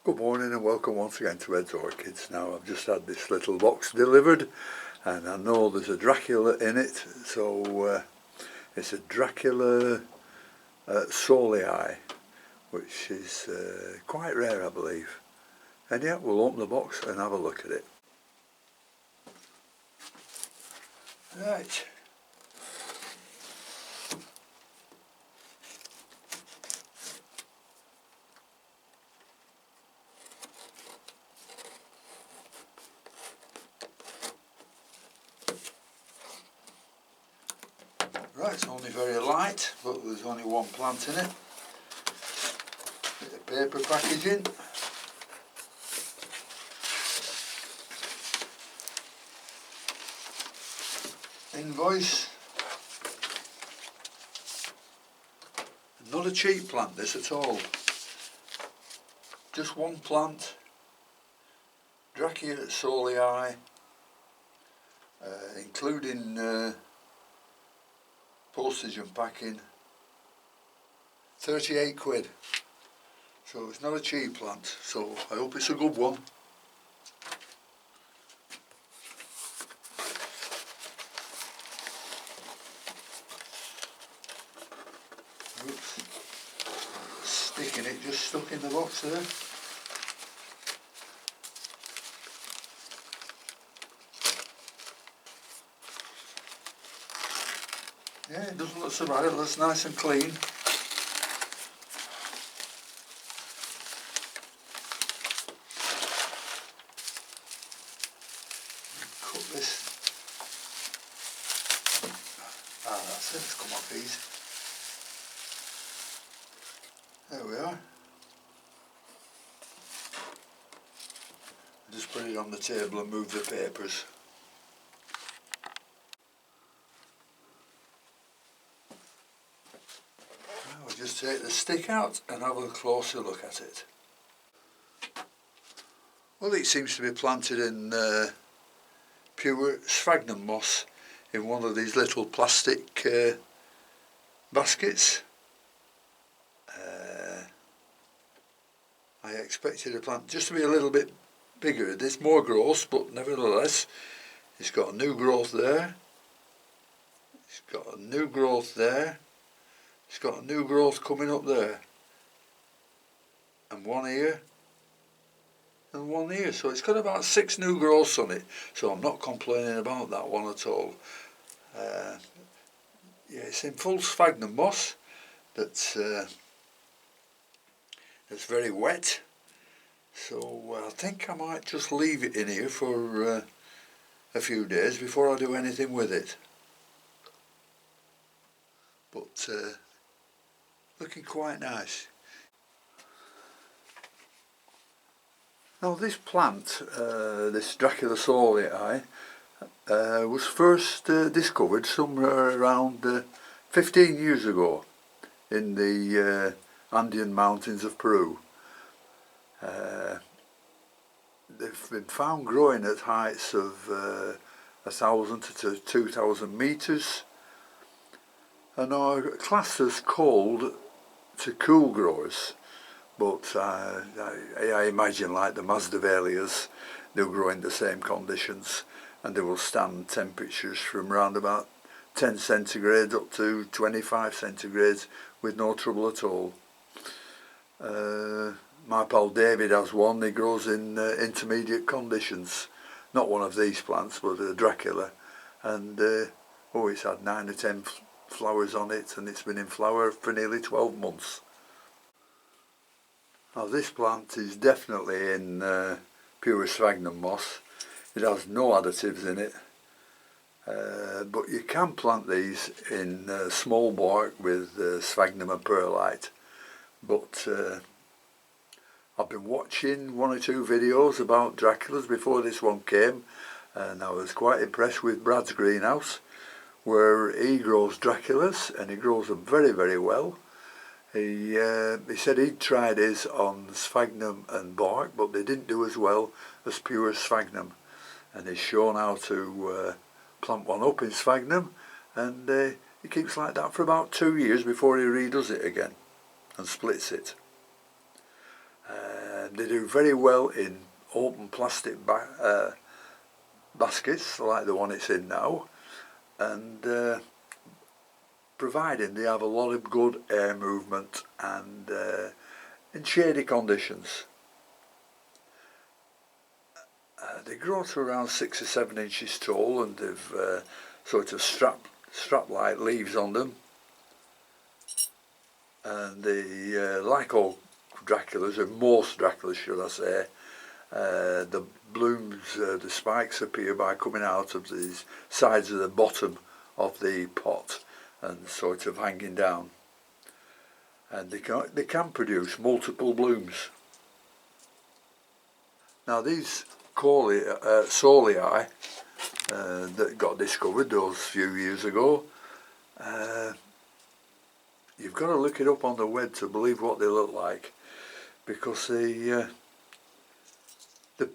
Good morning and welcome once again to Ed's Orchids. Now I've just had this little box delivered and I know there's a Dracula in it, so it's a Dracula saulii, which is quite rare I believe. And yeah, we'll open the box and have a look at it. Right. Right, it's only very light, but there's only one plant in it. Bit of paper packaging. Invoice. Not a cheap plant this at all. Just one plant. Dracula saulii, including postage and packing, 38 quid. So it's not a cheap plant, so I hope it's a good one. Oops. Sticking it just stuck in the box there. Yeah, it doesn't look so bad, it looks nice and clean. Cut this. That's it, it's come off easy. There we are. Just put it on the table and move the papers. We'll just take the stick out and have a closer look at it. Well, it seems to be planted in pure sphagnum moss in one of these little plastic baskets. I expected the plant just to be a little bit bigger. There's more growth, but nevertheless it's got a new growth there. It's got a new growth there. It's got a new growth coming up there, and one here, and one here. So it's got about 6 new growths on it. So I'm not complaining about that one at all. Yeah, it's in full sphagnum moss. That's very wet. So I think I might just leave it in here for a few days before I do anything with it. But looking quite nice. Now this plant, this Dracula saulii, was first discovered somewhere around 15 years ago in the Andean mountains of Peru. They've been found growing at heights of 1,000 to 2,000 metres and are classed as cold to cool growers, but I imagine like the Masdevallias, they'll grow in the same conditions and they will stand temperatures from around about 10 centigrade up to 25 centigrade with no trouble at all. My pal David has one. He grows in intermediate conditions, not one of these plants but a Dracula, and it's had 9 or 10 flowers on it and it's been in flower for nearly 12 months. Now this plant is definitely in pure sphagnum moss. It has no additives in it, but you can plant these in small bark with sphagnum and perlite. But I've been watching 1 or 2 videos about Draculas before this one came, and I was quite impressed with Brad's greenhouse, where he grows Draculas and he grows them very, very well. He said he'd tried his on sphagnum and bark, but they didn't do as well as pure sphagnum, and he's shown how to plant one up in sphagnum, and he keeps like that for about 2 years before he redoes it again and splits it. They do very well in open plastic baskets like the one it's in now, and providing they have a lot of good air movement and in shady conditions. They grow to around 6 or 7 inches tall, and they've sort of strap-like leaves on them. And they, like all Draculas, or most Draculas should I say, the blooms, the spikes appear by coming out of the sides of the bottom of the pot and sort of hanging down. And they can produce multiple blooms. Now these saulii that got discovered those few years ago, you've got to look it up on the web to believe what they look like, because the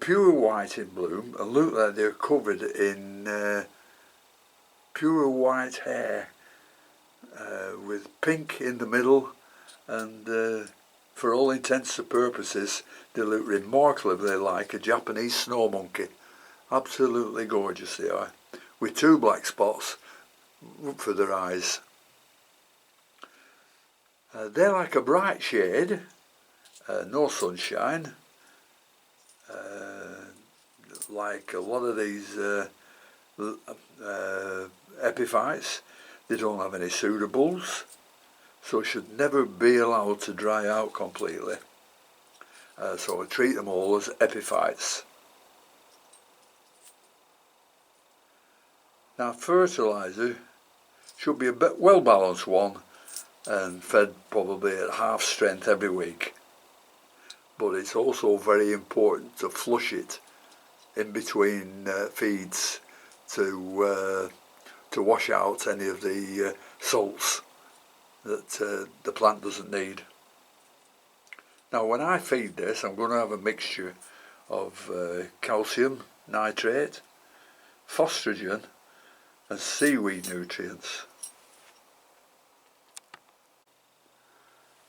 pure white in bloom and look like they're covered in pure white hair with pink in the middle, and for all intents and purposes they look remarkably like a Japanese snow monkey. Absolutely gorgeous they are, with 2 black spots for their eyes. They're like a bright shade, no sunshine, like a lot of these epiphytes. They don't have any suitables, so should never be allowed to dry out completely. So I treat them all as epiphytes. Now fertiliser should be a bit well balanced one, and fed probably at half strength every week. But it's also very important to flush it in between feeds to wash out any of the salts that the plant doesn't need. Now when I feed this, I'm going to have a mixture of calcium nitrate, phosphorus and seaweed nutrients.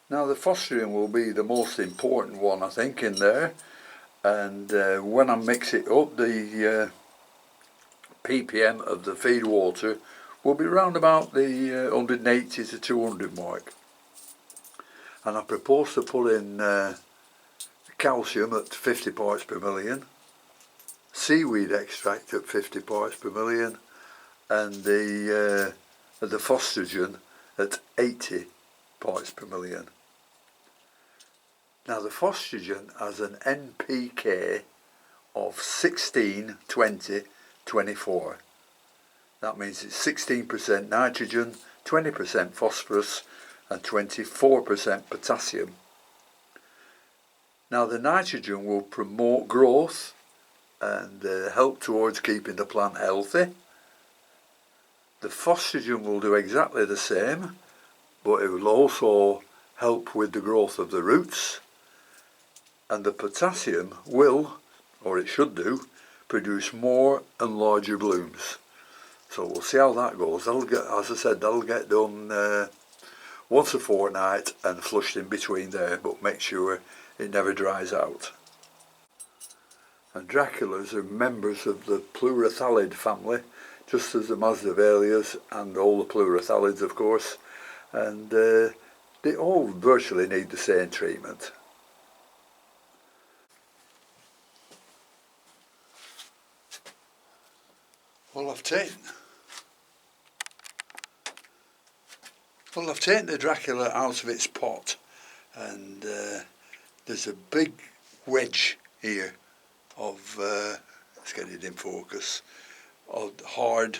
Now the phosphorus will be the most important one I think in there, and when I mix it up, the ppm of the feed water will be around about the 180 to 200 mark. And I propose to put in calcium at 50 parts per million, seaweed extract at 50 parts per million, and the phosphorus at 80 parts per million. Now the phosphorus has an NPK of 16, 20, 24. That means it's 16% nitrogen, 20% phosphorus and 24% potassium. Now the nitrogen will promote growth and help towards keeping the plant healthy. The phosphorus will do exactly the same, but it will also help with the growth of the roots. And the potassium will, or it should do, produce more and larger blooms. So we'll see how that goes. That'll get, as I said, that'll get done once a fortnight and flushed in between there, but make sure it never dries out. And Draculas are members of the pleurothallid family, just as the Masdevallias and all the pleurothalids of course, and they all virtually need the same treatment. Well, I've taken the Dracula out of its pot, and there's a big wedge here of, let's get it in focus, of hard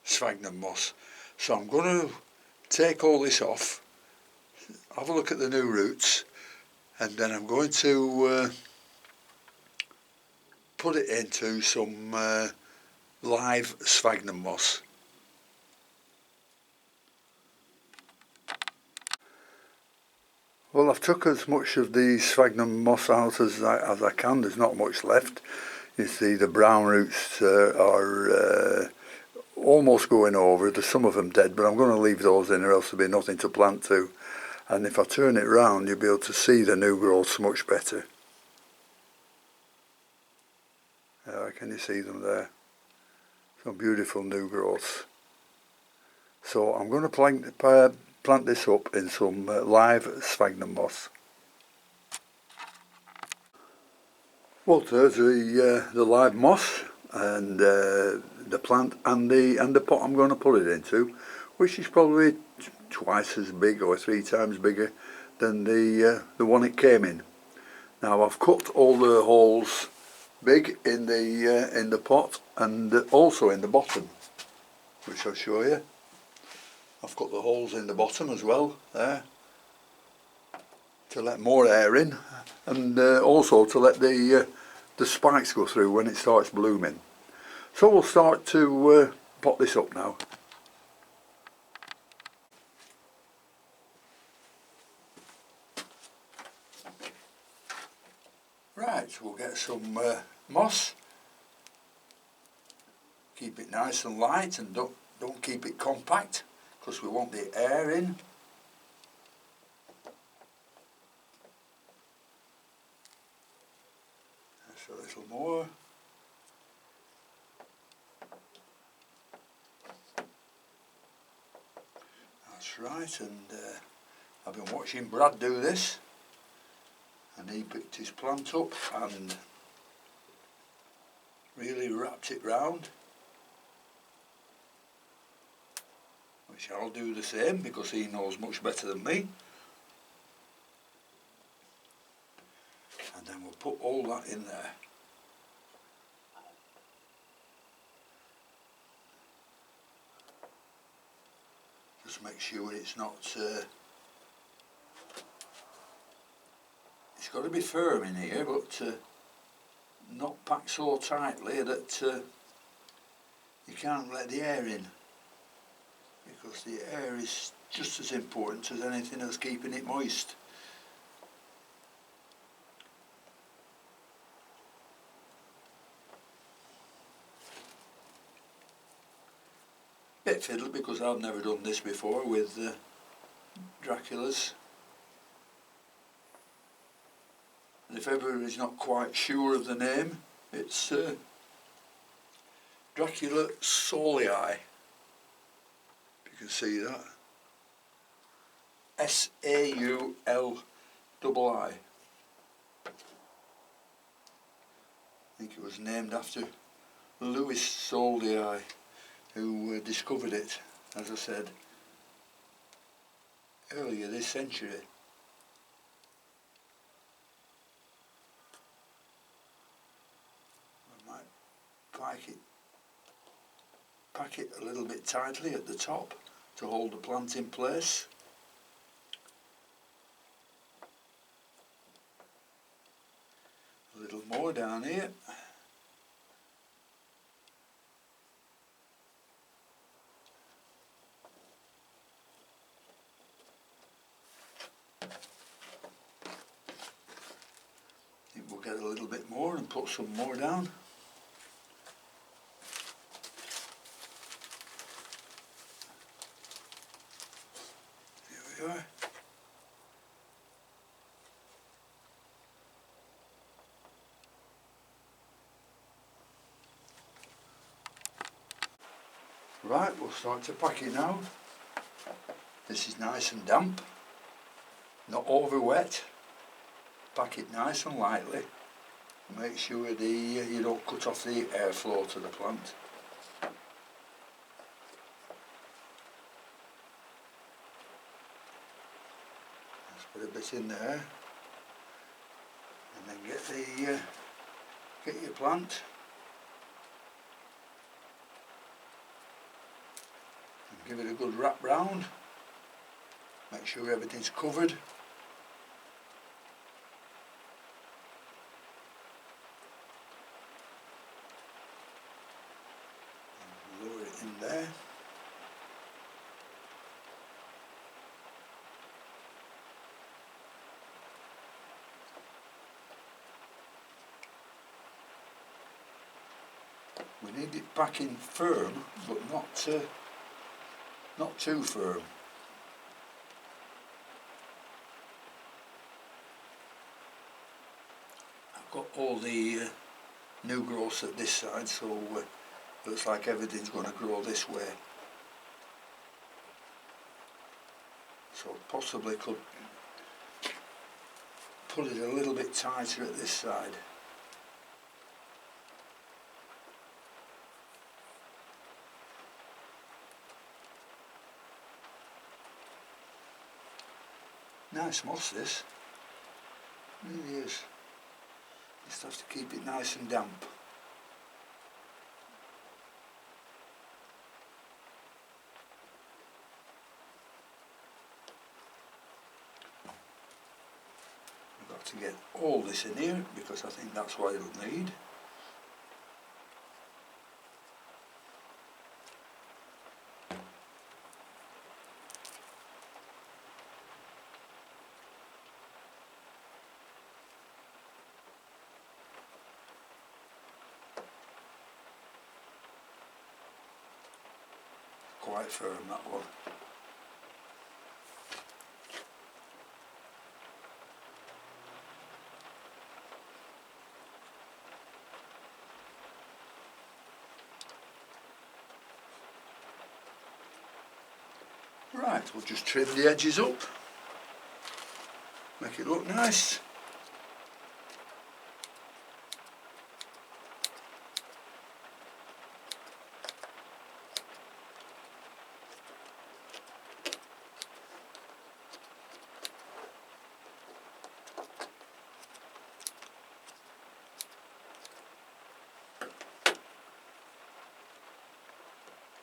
sphagnum moss. So I'm going to take all this off, have a look at the new roots, and then I'm going to put it into some live sphagnum moss. Well, I've took as much of the sphagnum moss out as I can. There's not much left. You see the brown roots are almost going over. There's some of them dead, but I'm going to leave those in or else there'll be nothing to plant to. and if I turn it round you'll be able to see the new growths much better. Can you see them there? Some beautiful new growths. So I'm going to plant this up in some live sphagnum moss. Well, there's the live moss and the plant and the pot I'm going to put it into, which is probably twice as big or 3 times bigger than the one it came in. Now I've cut all the holes big in the pot and also in the bottom, which I'll show you. I've cut the holes in the bottom as well there to let more air in, and also to let the spikes go through when it starts blooming. So we'll start to pot this up now. Right, so we'll get some moss. Keep it nice and light and don't keep it compact, because we want the air in. Just a little more. That's right, and I've been watching Brad do this, and he picked his plant up and really wrapped it round, which I'll do the same because he knows much better than me. And then we'll put all that in there. Just make sure it's not, it's got to be firm in here, but not packed so tightly that you can't let the air in, because the air is just as important as anything else keeping it moist. Bit fiddly because I've never done this before with Draculas. And if everybody's not quite sure of the name, it's Dracula saulii. You can see that. Saulii. I think it was named after Louis Saulii, who discovered it, as I said, earlier this century. I might pack it a little bit tightly at the top to hold the plant in place. A little more down here. I think we'll get a little bit more and put some more down. Here we are. Right, we'll start to pack it now. This is nice and damp, not over wet. Pack it nice and lightly. Make sure you don't cut off the airflow to the plant. Let's put a bit in there, and then get your plant. Give it a good wrap round, make sure everything's covered. And lower it in there. We need it packing firm, but not too firm. got all the new growths at this side, so looks like everything's going to grow this way. So possibly could pull it a little bit tighter at this side. Nice moss this, really is. Just have to keep it nice and damp. I've got to get all this in here because I think that's what it'll need. Quite firm, that one. Right, we'll just trim the edges up, make it look nice.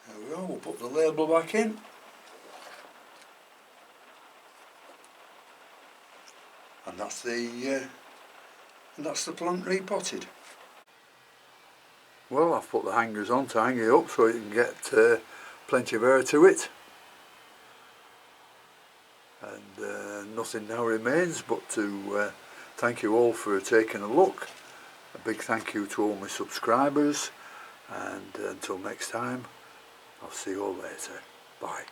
There we go, we'll put the label back in. And that's the plant repotted. Well, I've put the hangers on to hang it up so you can get plenty of air to it. And nothing now remains but to thank you all for taking a look. A big thank you to all my subscribers, and until next time, I'll see you all later. Bye.